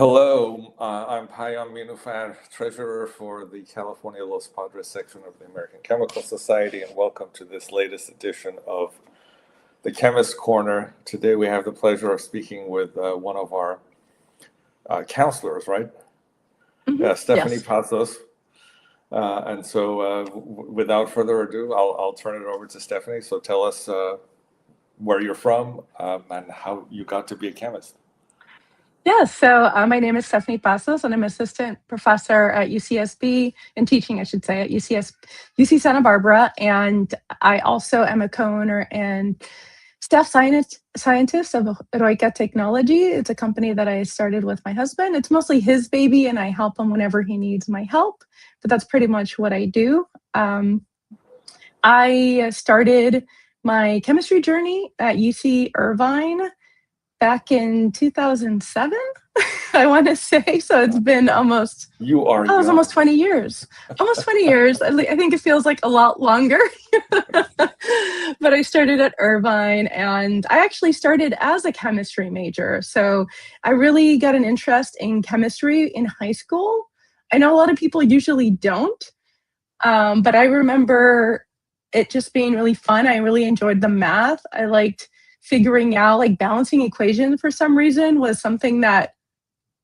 Hello, I'm Payam Minufar, Treasurer for the California Los Padres section of the American Chemical Society, and welcome to this latest edition of the Chemist Corner. Today we have the pleasure of speaking with one of our counselors, right? Mm-hmm. Stephanie Yes. Pazos. And so without further ado, I'll turn it over to Stephanie. So tell us where you're from and how you got to be a chemist. Yeah, so my name is Stephanie Pazos, and I'm assistant professor at UCSB, in teaching, I should say, at UC Santa Barbara. And I also am a co-owner and staff scientist of Heroica Technology. It's a company that I started with my husband. It's mostly his baby, and I help him whenever he needs my help. But that's pretty much what I do. I started my chemistry journey at UC Irvine back in 2007, I want to say. So it's been almost, You are oh, it's young. almost 20 years. Almost 20 years. I think it feels like a lot longer. But I started at Irvine, and I actually started as a chemistry major. So I really got an interest in chemistry in high school. I know a lot of people usually don't, but I remember it just being really fun. I really enjoyed the math. I liked figuring out, like, balancing equations for some reason was something that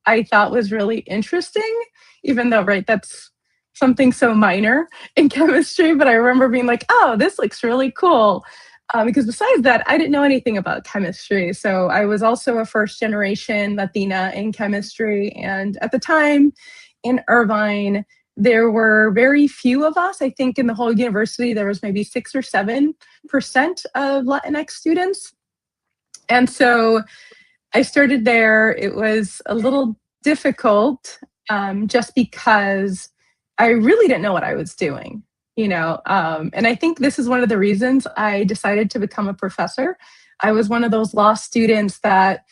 I thought was really interesting, even though, right, that's something so minor in chemistry. But I remember being like, oh, this looks really cool. Because besides that, I didn't know anything about chemistry. So I was also a first generation Latina in chemistry. And at the time in Irvine, there were very few of us. I think in the whole university, there was maybe 6 or 7% of Latinx students. And so I started there. It was a little difficult just because I really didn't know what I was doing, and I think this is one of the reasons I decided to become a professor. I was one of those lost students that,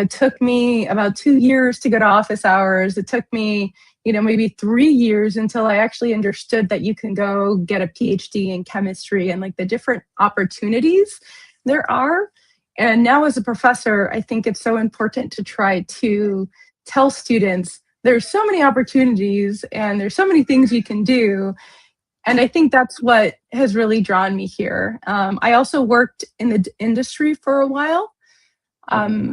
took me about 2 years to go to office hours. It took me, maybe 3 years until I actually understood that you can go get a PhD in chemistry and, like, the different opportunities there are. And now as a professor, I think it's so important to try to tell students there's so many opportunities and there's so many things you can do. And I think that's what has really drawn me here. I also worked in the industry for a while.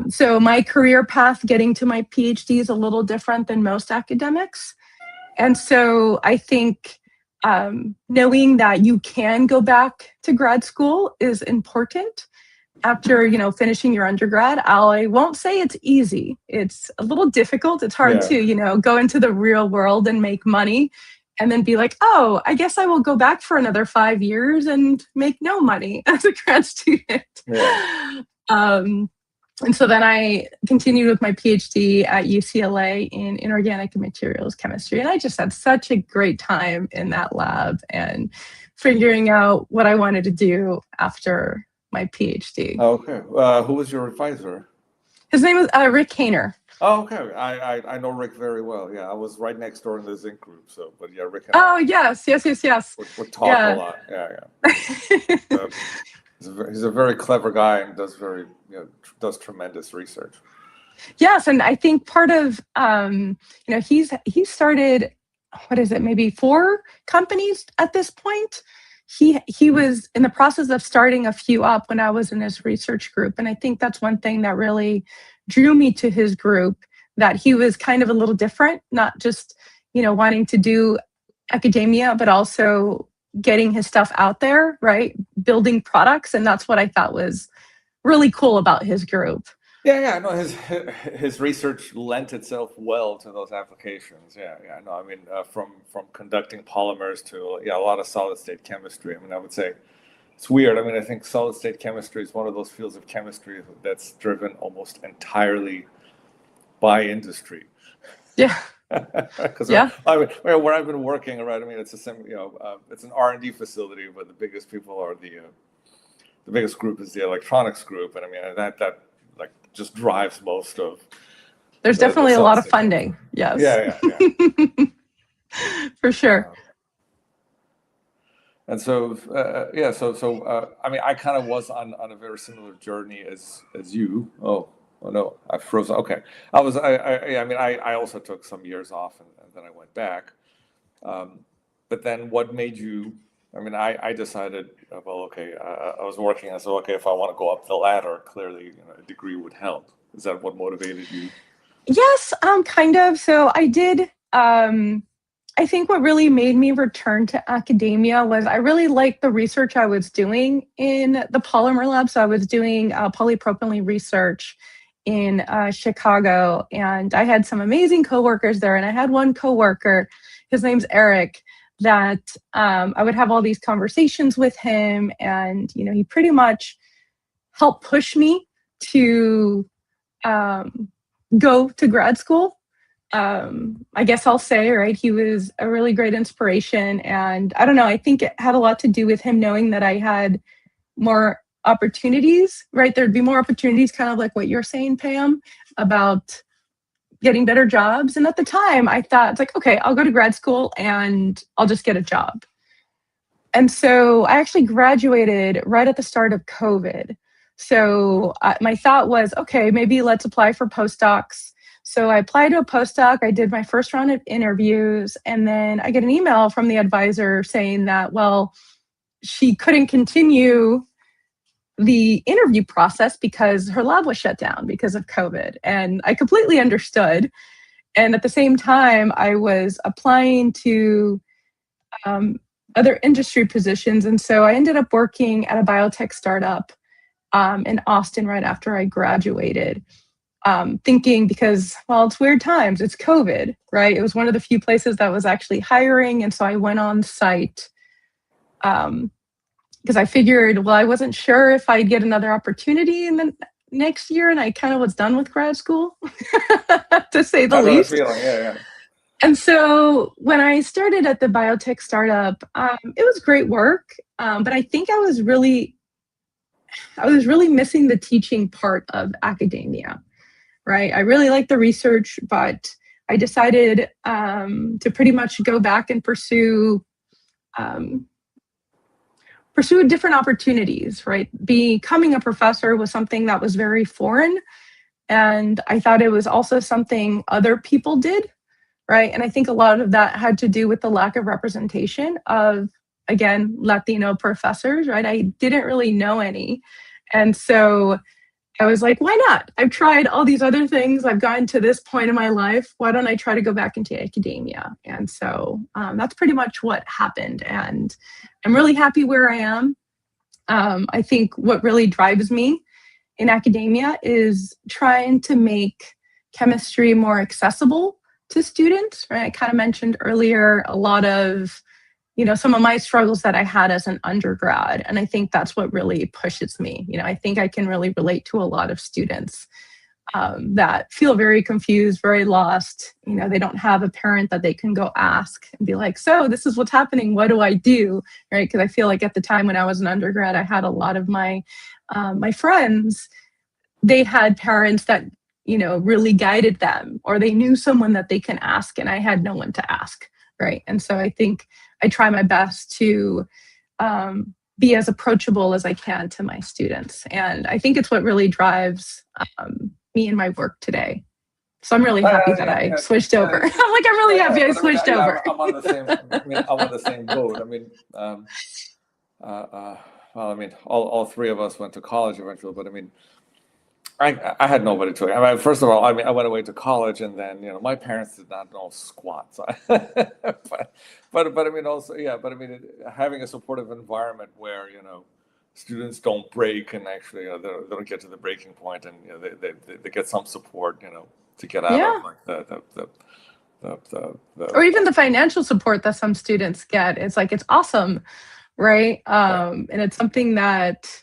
So my career path getting to my PhD is a little different than most academics. And so I think knowing that you can go back to grad school is important. After, finishing your undergrad, I won't say it's easy. It's a little difficult. It's hard to, go into the real world and make money and then be like, oh, I guess I will go back for another 5 years and make no money as a grad student. Yeah. And so then I continued with my PhD at UCLA in inorganic materials chemistry. And I just had such a great time in that lab and figuring out what I wanted to do after my PhD. Okay. Who was your advisor? His name was Rick Hainer. Oh, okay. I know Rick very well. Yeah, I was right next door in the Zinc group. So, but yeah, Rick. Oh, yes. We talk a lot. Yeah. He's a very clever guy and does tremendous research. Yes, and I think part of he started, what is it, maybe 4 companies at this point. He was in the process of starting a few up when I was in his research group. And I think that's one thing that really drew me to his group, that he was kind of a little different, not just, wanting to do academia, but also getting his stuff out there, right? Building products. And that's what I thought was really cool about his group. Yeah, no, his research lent itself well to those applications. Yeah, no, I mean, from conducting polymers to a lot of solid state chemistry. I mean, I would say it's weird. I mean, I think solid state chemistry is one of those fields of chemistry that's driven almost entirely by industry. Yeah. Because where I've been working, right? I mean, it's it's an R&D facility, but the biggest people are the biggest group is the electronics group, and I mean that like just drives most of. There's definitely a lot of funding. Yes. Yeah. For sure. And so, I mean, I kind of was on a very similar journey as you. Oh, Oh no, I froze. Okay, I also took some years off, and then I went back. But then what made you? I mean, I decided, well, okay, I was working. I said, okay, if I want to go up the ladder, clearly, a degree would help. Is that what motivated you? Yes, kind of. So I did. I think what really made me return to academia was I really liked the research I was doing in the polymer lab. So I was doing polypropylene research in Chicago, and I had some amazing coworkers there. And I had one coworker, his name's Eric, that I would have all these conversations with him, and he pretty much helped push me to go to grad school. I guess I'll say, right, he was a really great inspiration. And I don't know, I think it had a lot to do with him knowing that I had more opportunities, right? There'd be more opportunities, kind of like what you're saying, Pam, about getting better jobs. And at the time, I thought, it's like, okay, I'll go to grad school and I'll just get a job. And so I actually graduated right at the start of COVID. So my thought was, okay, maybe let's apply for postdocs. So I applied to a postdoc. I did my first round of interviews, and then I get an email from the advisor saying that, well, she couldn't continue the interview process because her lab was shut down because of COVID. And I completely understood. And at the same time, I was applying to other industry positions. And so I ended up working at a biotech startup in Austin right after I graduated. Thinking because, well, it's weird times, it's COVID, right? It was one of the few places that was actually hiring. And so I went on site because I figured, well, I wasn't sure if I'd get another opportunity in the next year. And I kind of was done with grad school, to say the least. Yeah. And so when I started at the biotech startup, it was great work. But I think I was really missing the teaching part of academia. Right. I really like the research, but I decided to pretty much go back and pursue different opportunities, right? Becoming a professor was something that was very foreign. And I thought it was also something other people did, right? And I think a lot of that had to do with the lack of representation of, again, Latino professors, right? I didn't really know any. And so I was like, why not? I've tried all these other things. I've gotten to this point in my life. Why don't I try to go back into academia? And so that's pretty much what happened. And I'm really happy where I am. I think what really drives me in academia is trying to make chemistry more accessible to students, right? I kind of mentioned earlier a lot of some of my struggles that I had as an undergrad. And I think that's what really pushes me. I think I can really relate to a lot of students that feel very confused, very lost. They don't have a parent that they can go ask and be like, so this is what's happening. What do I do? Right? Because I feel like at the time when I was an undergrad, I had a lot of my friends, they had parents that, really guided them, or they knew someone that they can ask, and I had no one to ask. Right. And so I think I try my best to be as approachable as I can to my students. And I think it's what really drives me in my work today. So I'm really happy that I switched over. I'm really happy I switched over. I'm on the same. I'm on the same boat. All three of us went to college eventually, but I had nobody to. First of all, I went away to college, and then my parents did not know squat. So having a supportive environment where students don't break, and actually they don't get to the breaking point, and they get some support to get out of or even the financial support that some students get. It's awesome, right? And it's something that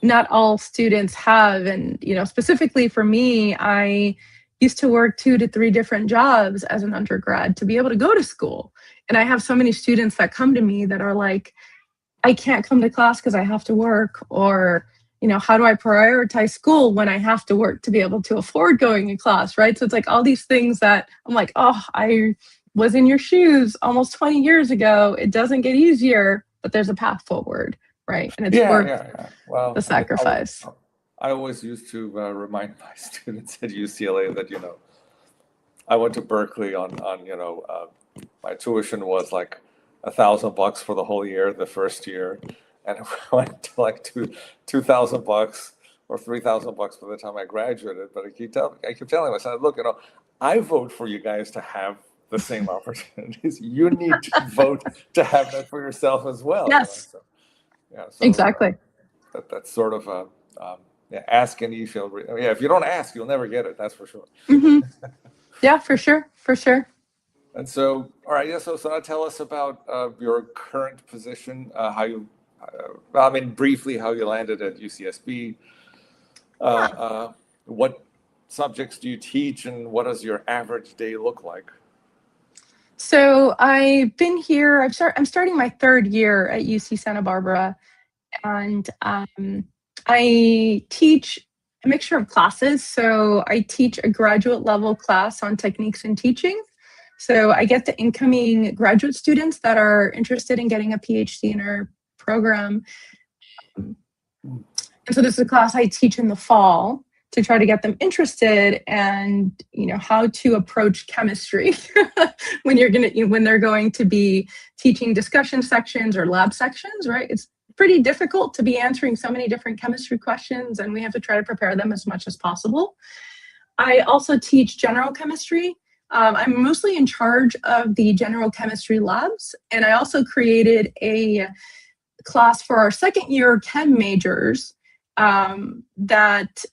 not all students have. And, specifically for me, I used to work 2 to 3 different jobs as an undergrad to be able to go to school. And I have so many students that come to me that are like, I can't come to class because I have to work, or, how do I prioritize school when I have to work to be able to afford going to class, right? So it's all these things that I'm like, oh, I was in your shoes almost 20 years ago. It doesn't get easier, but there's a path forward. Right. And it's worth the sacrifice. I always used to remind my students at UCLA that, I went to Berkeley on my tuition was like $1,000 for the whole year, the first year, and it went to like $2,000 or $3,000 by the time I graduated. But I keep telling myself, look, I vote for you guys to have the same opportunities. You need to vote to have that for yourself as well. Yes. So, exactly. That's sort of a ask and you shall. If you don't ask, you'll never get it. That's for sure. Mm-hmm. Yeah, for sure. And so, all right, yeah. So now tell us about your current position. How you, briefly, how you landed at UCSB. What subjects do you teach, and what does your average day look like? So I've been here. I'm starting my third year at UC Santa Barbara, and I teach a mixture of classes. So I teach a graduate level class on techniques in teaching. So I get the incoming graduate students that are interested in getting a PhD in our program. And so this is a class I teach in the fall to try to get them interested and how to approach chemistry when they're going to be teaching discussion sections or lab sections, right? It's pretty difficult to be answering so many different chemistry questions, and we have to try to prepare them as much as possible. I also teach general chemistry. I'm mostly in charge of the general chemistry labs, and I also created a class for our second year chem majors that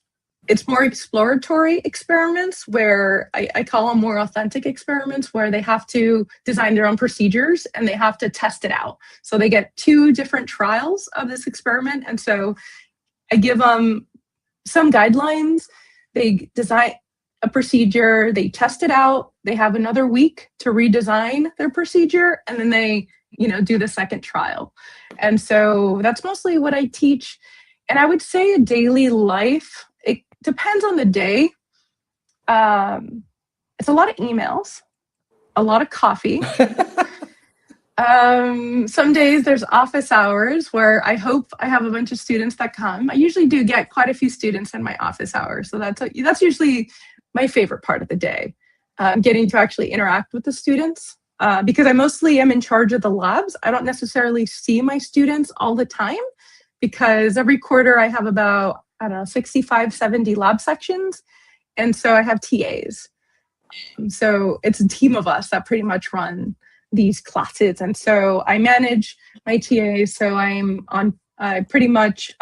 it's more exploratory experiments where I call them more authentic experiments, where they have to design their own procedures and they have to test it out. So they get 2 different trials of this experiment. And so I give them some guidelines. They design a procedure, they test it out, they have another week to redesign their procedure, and then they do the second trial. And so that's mostly what I teach. And I would say a daily life, it depends on the day. It's a lot of emails, a lot of coffee. Some days there's office hours where I hope I have a bunch of students that come. I usually do get quite a few students in my office hours. So that's usually my favorite part of the day, getting to actually interact with the students. Because I mostly am in charge of the labs. I don't necessarily see my students all the time because every quarter I have about, 65, 70 lab sections. And so I have TAs. So it's a team of us that pretty much run these classes. And so I manage my TAs. So I pretty much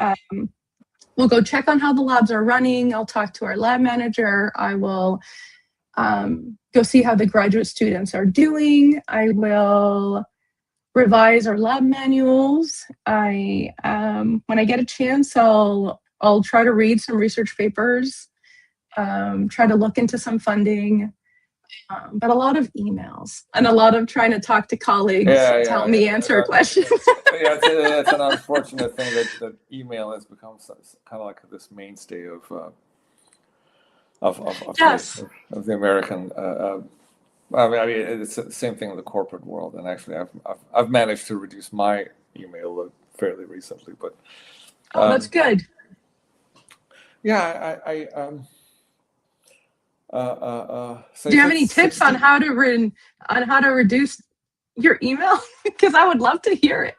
will go check on how the labs are running. I'll talk to our lab manager. I will go see how the graduate students are doing. I will revise our lab manuals. When I get a chance, I'll try to read some research papers, try to look into some funding, but a lot of emails and a lot of trying to talk to colleagues, tell me, answer questions. It's an unfortunate thing that email has become kind of like this mainstay of the American. It's the same thing in the corporate world, and actually, I've managed to reduce my email fairly recently. But that's good. Yeah, so do you have any tips on how to reduce your email? Because I would love to hear it.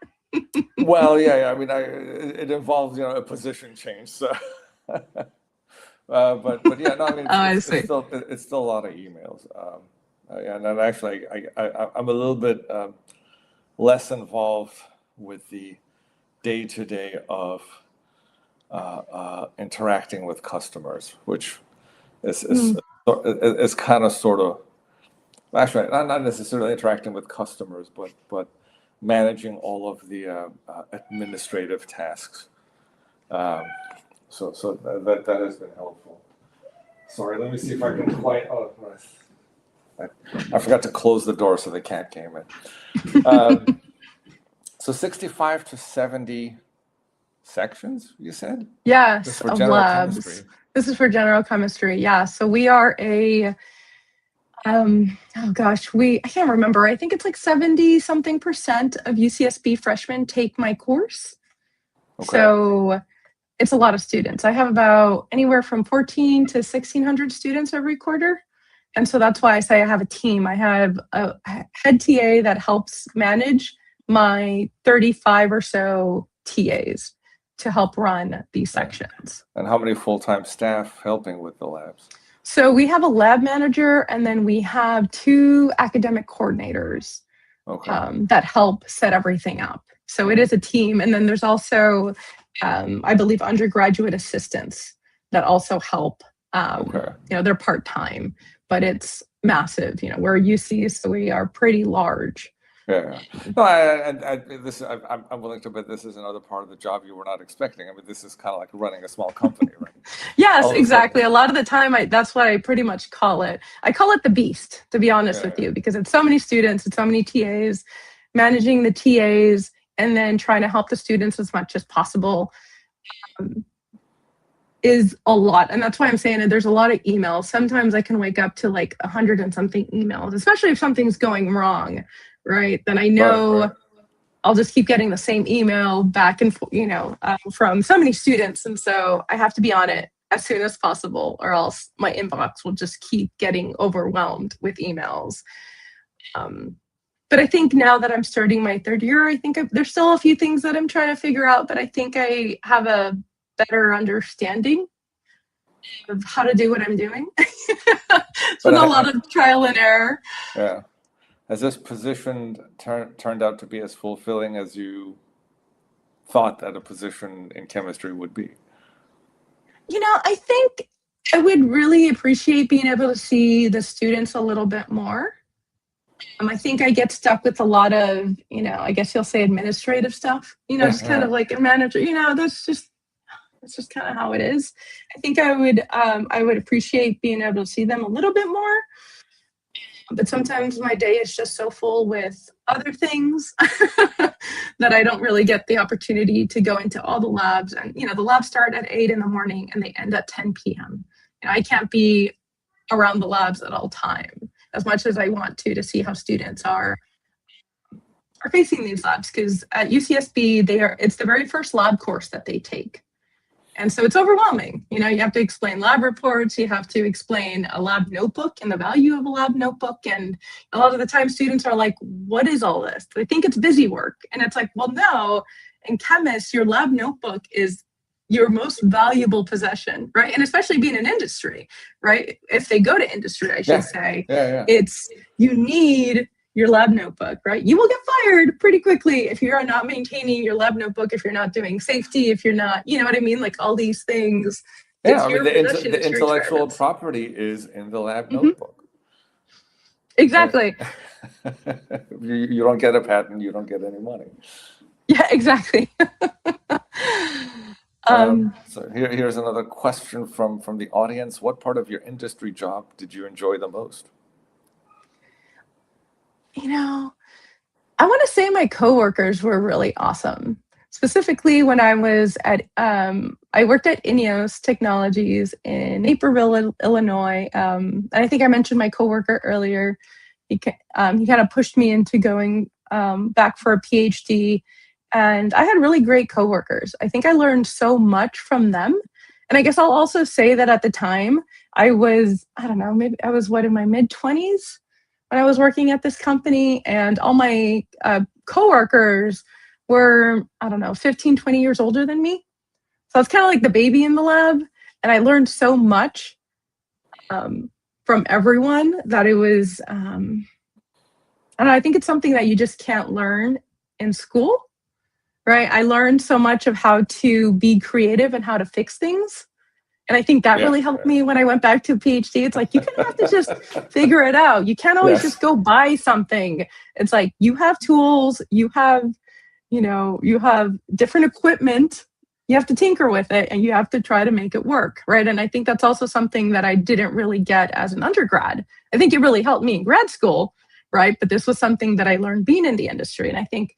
Well, it involves a position change. So. But yeah, no, it's still a lot of emails. And then actually, I'm a little bit less involved with the day-to-day of interacting with customers, which is kind of sort of, actually not necessarily interacting with customers, but managing all of the administrative tasks. So that has been helpful. Sorry, let me see if I can quiet. Oh, I forgot to close the door so the cat came in. So 65 to 70 sections, you said? Yes, of labs. Chemistry. This is for general chemistry. Yeah. So we are I can't remember. I think it's like 70-something% of UCSB freshmen take my course. Okay. So It's a lot of students. I have about anywhere from 14 to 1,600 students every quarter. And so that's why I say I have a team. I have a head TA that helps manage my 35 or so TAs to help run these sections. And how many full-time staff helping with the labs? So we have a lab manager, and then we have 2 academic coordinators that help set everything up. So it is a team. And then there's also, I believe, undergraduate assistants that also help. They're part-time, but it's massive. We're UC, so we are pretty large. Yeah. No, I'm willing to bet this is another part of the job you were not expecting. I mean, this is kind of like running a small company, right? Yes, exactly. A lot of the time, that's what I pretty much call it. I call it the beast, to be honest with you, because it's so many students, it's so many TAs, managing the TAs, and then trying to help the students as much as possible is a lot. And that's why I'm saying that there's a lot of emails. Sometimes I can wake up to like 100 and something emails, especially if something's going wrong, right? Then I know I'll just keep getting the same email back and forth, from so many students. And so I have to be on it as soon as possible, or else my inbox will just keep getting overwhelmed with emails. But I think now that I'm starting my 3rd year, I think there's still a few things that I'm trying to figure out, but I think I have a better understanding of how to do what I'm doing. It's been a lot of trial and error. Yeah. Has this position turned out to be as fulfilling as you thought that a position in chemistry would be? I think I would really appreciate being able to see the students a little bit more. I think I get stuck with a lot of, I guess you'll say administrative stuff, just kind of like a manager, that's just kind of how it is. I think I would appreciate being able to see them a little bit more. But sometimes my day is just so full with other things that I don't really get the opportunity to go into all the labs. And, the labs start at 8 in the morning and they end at 10 p.m. I can't be around the labs at all time as much as I want to see how students are facing these labs. Because at UCSB, it's the very first lab course that they take. And so it's overwhelming. You have to explain lab reports, you have to explain a lab notebook and the value of a lab notebook. And a lot of the time students are like, what is all this? They think it's busy work. And it's like, well, no, in chemists, your lab notebook is your most valuable possession, right? And especially being in industry, right? If they go to industry, I should say, it's, you need your lab notebook, right? You will get fired pretty quickly if you're not maintaining your lab notebook, if you're not doing safety, if you're not, you know what I mean? Like all these things. Yeah, I mean, the intellectual property is in the lab notebook. Exactly. You don't get a patent, you don't get any money. Yeah, exactly. So here's another question from the audience. What part of your industry job did you enjoy the most? I want to say my coworkers were really awesome. Specifically, when I was at, I worked at Heroica Technologies in Naperville, Illinois. And I think I mentioned my coworker earlier. He kind of pushed me into going back for a PhD. And I had really great coworkers. I think I learned so much from them. And I guess I'll also say that at the time, I was, maybe I was in my mid-20s when I was working at this company, and all my coworkers were, 15, 20 years older than me. So I was kind of like the baby in the lab, and I learned so much from everyone that it was, I think it's something that you just can't learn in school, right? I learned so much of how to be creative and how to fix things. And I think that really helped me when I went back to a PhD. It's like, you kind of have to just figure it out. You can't always just go buy something. It's like, you have tools, you have different equipment, you have to tinker with it, and you have to try to make it work, right? And I think that's also something that I didn't really get as an undergrad. I think it really helped me in grad school, right? But this was something that I learned being in the industry. And I think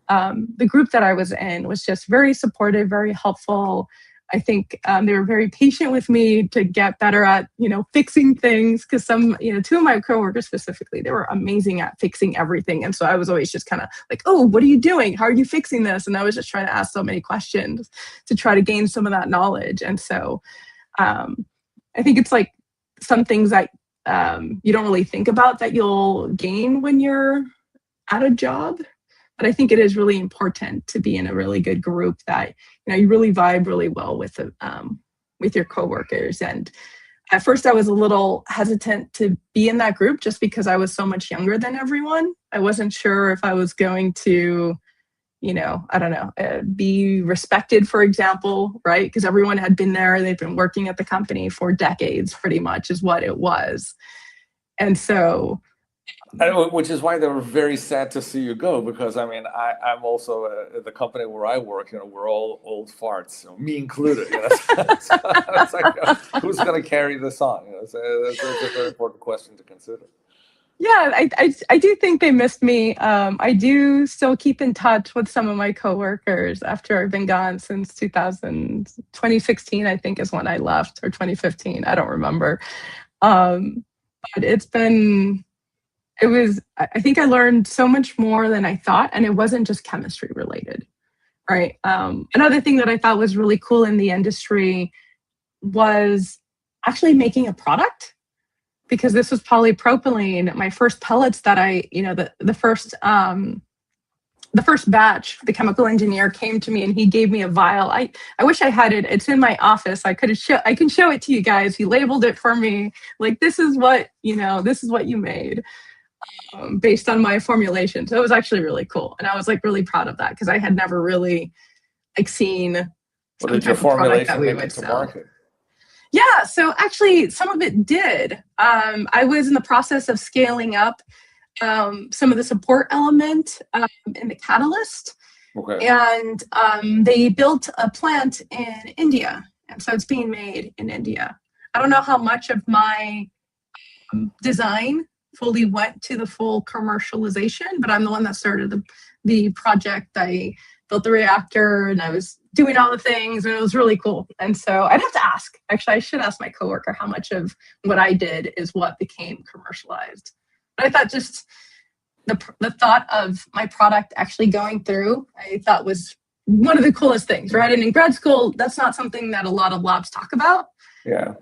the group that I was in was just very supportive, very helpful. I think they were very patient with me to get better at, fixing things, because two of my coworkers specifically, they were amazing at fixing everything. And so I was always just kind of like, oh, what are you doing? How are you fixing this? And I was just trying to ask so many questions to try to gain some of that knowledge. And so I think it's like some things that you don't really think about that you'll gain when you're at a job. But I think it is really important to be in a really good group that you really vibe really well with your coworkers. And at first, I was a little hesitant to be in that group just because I was so much younger than everyone. I wasn't sure if I was going to, I don't know, be respected, for example, right? Because everyone had been there; they've been working at the company for decades, pretty much, is what it was. And so. Which is why they were very sad to see you go, because I'm also at the company where I work. We're all old farts, me included. So it's like, who's going to carry this on? So that's a very important question to consider. Yeah, I do think they missed me. I do still keep in touch with some of my coworkers after I've been gone since 2016. I think is when I left, or 2015. I don't remember. But I think I learned so much more than I thought, and it wasn't just chemistry related, right? Another thing that I thought was really cool in the industry was actually making a product, because this was polypropylene. My first pellets that the first batch, the chemical engineer came to me and he gave me a vial. I wish I had it. It's in my office. I can show it to you guys. He labeled it for me. Like, this is what you made. Based on my formulation. So it was actually really cool. And I was really proud of that, because I had never really seen what did your formulation make it to market? Yeah, so actually some of it did. I was in the process of scaling up some of the support element in the catalyst. Okay. And they built a plant in India. And so it's being made in India. I don't know how much of my design fully went to the full commercialization, but I'm the one that started the project. I built the reactor and I was doing all the things, and it was really cool. And so I'd have to ask, actually, I should ask my coworker how much of what I did is what became commercialized. But I thought just the thought of my product actually going through, I thought was one of the coolest things, right? And in grad school, that's not something that a lot of labs talk about. Yeah.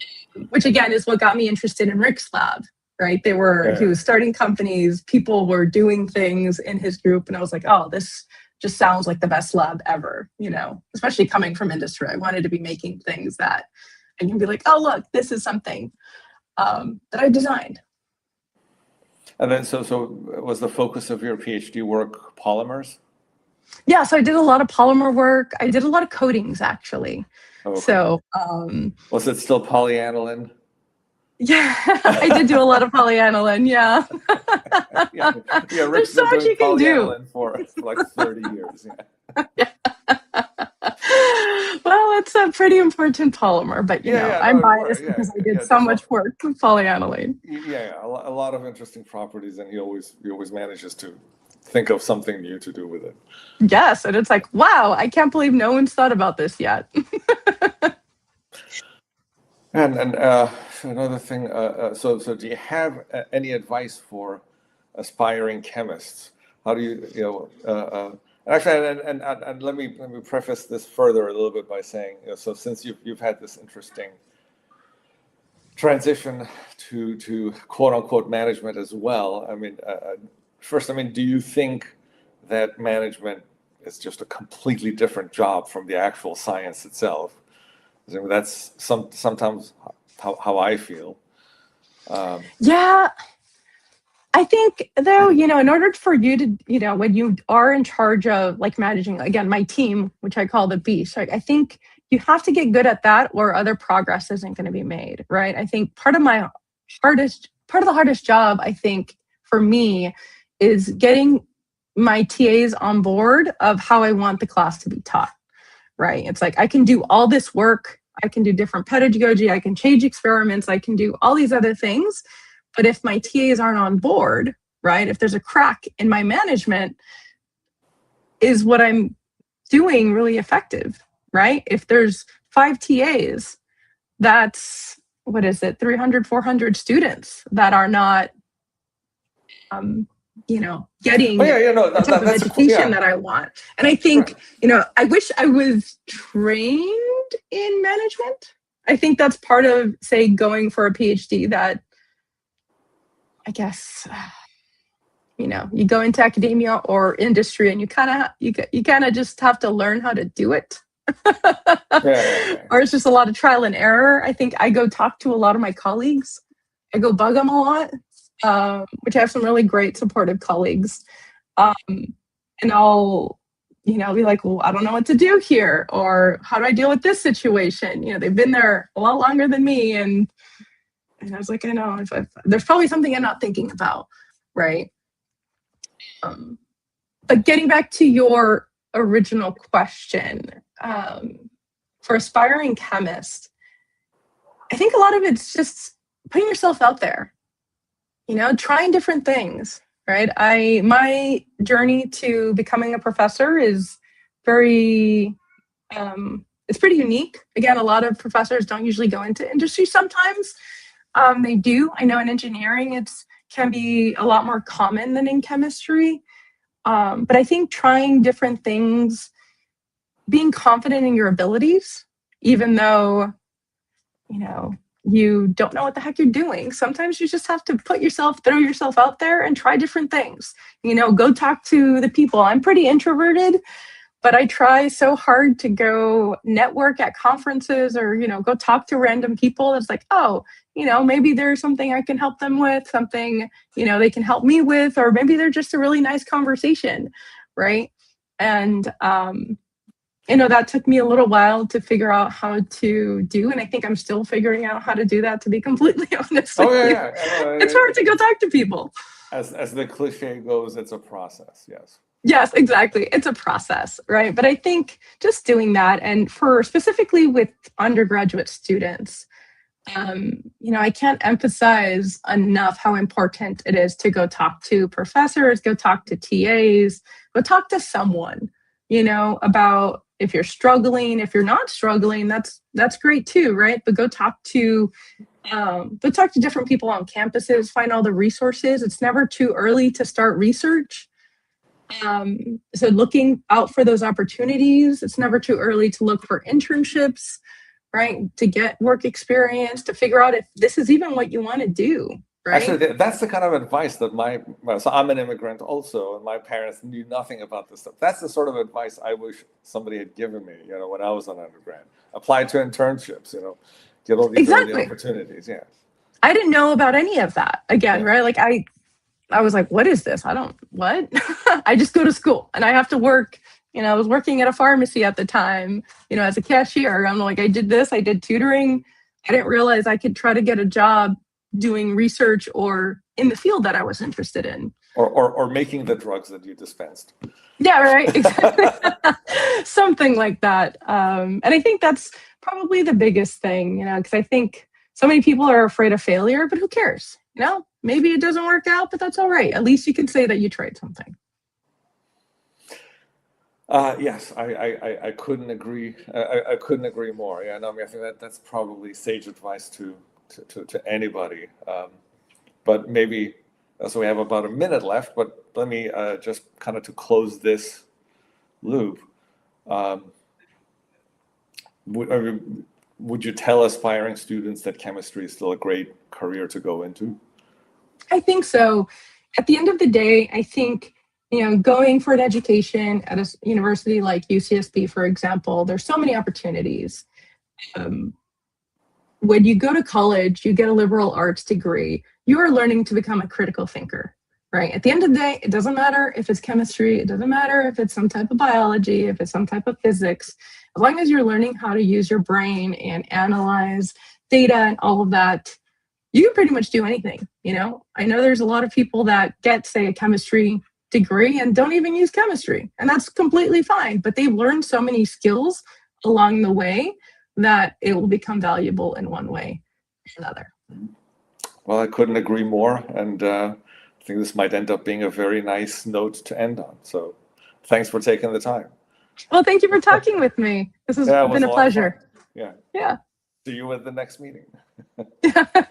Which again is what got me interested in Rick's lab. Right? He was starting companies, people were doing things in his group, and I was like, oh, this just sounds like the best lab ever, especially coming from industry. I wanted to be making things that I can be like, oh, look, this is something that I designed. And then, so was the focus of your PhD work polymers? Yeah, so I did a lot of polymer work. I did a lot of coatings, actually. Okay. So was it still polyaniline? Yeah, I did do a lot of polyaniline. Yeah. yeah, Rick's been doing polyaniline for like 30 years. Yeah. Well, it's a pretty important polymer, but I'm biased because I did so much work with polyaniline. Yeah, a lot of interesting properties, and he always manages to think of something new to do with it. Yes, and it's like, wow, I can't believe no one's thought about this yet. And another thing, so do you have any advice for aspiring chemists? How do you actually, and let me preface this further a little bit by saying, so since you've had this interesting transition to quote unquote management as well, first, do you think that management is just a completely different job from the actual science itself? That's sometimes how I feel. Yeah, I think though, in order for you to, when you are in charge of managing, again, my team, which I call the beast, I think you have to get good at that, or other progress isn't going to be made, right? I think part of the hardest job, I think, for me is getting my TAs on board of how I want the class to be taught. Right? It's like, I can do all this work. I can do different pedagogy. I can change experiments. I can do all these other things. But if my TAs aren't on board, right? If there's a crack in my management, is what I'm doing really effective, right? If there's 5 TAs. That's, what is it, 300, 400 students that are not, getting the type of education that I want. And I think, I wish I was trained in management. I think that's part of, say, going for a PhD, that I guess, you go into academia or industry and you kind of just have to learn how to do it. Or it's just a lot of trial and error. I think I go talk to a lot of my colleagues. I go bug them a lot, which I have some really great supportive colleagues. And I'll, be like, well, I don't know what to do here, or how do I deal with this situation? They've been there a lot longer than me. And I was like, I know, there's probably something I'm not thinking about, right? But getting back to your original question, for aspiring chemists, I think a lot of it's just putting yourself out there, trying different things, right? My journey to becoming a professor is very, it's pretty unique. Again, a lot of professors don't usually go into industry. Sometimes they do. I know in engineering, can be a lot more common than in chemistry. But I think trying different things, being confident in your abilities, even though, you don't know what the heck you're doing. Sometimes you just have to throw yourself out there and try different things. Go talk to the people. I'm pretty introverted, but I try so hard to go network at conferences, or, go talk to random people. It's like, oh, maybe there's something I can help them with, something, they can help me with, or maybe they're just a really nice conversation, right? And, that took me a little while to figure out how to do, and I think I'm still figuring out how to do that, to be completely honest with you. It's hard to go talk to people. As the cliche goes, it's a process, yes. Yes, exactly. It's a process, right? But I think just doing that, and for specifically with undergraduate students, I can't emphasize enough how important it is to go talk to professors, go talk to TAs, go talk to someone, about if you're struggling. If you're not struggling, that's great too, right? But go talk to different people on campuses, find all the resources. It's never too early to start research. So looking out for those opportunities. It's never too early to look for internships, right? To get work experience, to figure out if this is even what you want to do, right? Actually, that's the kind of advice that so I'm an immigrant also, and my parents knew nothing about this stuff. That's the sort of advice I wish somebody had given me, when I was an undergrad. Apply to internships, get all these early opportunities, yeah. I didn't know about any of that, again, right? Like I was like, what is this? What? I just go to school and I have to work. I was working at a pharmacy at the time, as a cashier. I'm like, I did this, I did tutoring. I didn't realize I could try to get a job doing research or in the field that I was interested in. Or making the drugs that you dispensed. Yeah, right, exactly. Something like that. And I think that's probably the biggest thing, because I think so many people are afraid of failure, but who cares? Maybe it doesn't work out, but that's all right. At least you can say that you tried something. Yes, I couldn't agree. I couldn't agree more. Yeah, no, I think that's probably sage advice to anybody. But maybe, so we have about a minute left. But let me just kind of to close this loop. Would you tell aspiring students that chemistry is still a great career to go into? I think so. At the end of the day, I think, going for an education at a university like UCSB, for example, there's so many opportunities. When you go to college, you get a liberal arts degree, you are learning to become a critical thinker, right? At the end of the day, it doesn't matter if it's chemistry, it doesn't matter if it's some type of biology, if it's some type of physics, as long as you're learning how to use your brain and analyze data and all of that, you can pretty much do anything. I know there's a lot of people that get, say, a chemistry degree and don't even use chemistry, and that's completely fine, but they've learned so many skills along the way that it will become valuable in one way or another. Well, I couldn't agree more, and I think this might end up being a very nice note to end on. So thanks for taking the time. Well, thank you for talking with me. This has been a pleasure. Yeah. Yeah. See you at the next meeting. Yeah.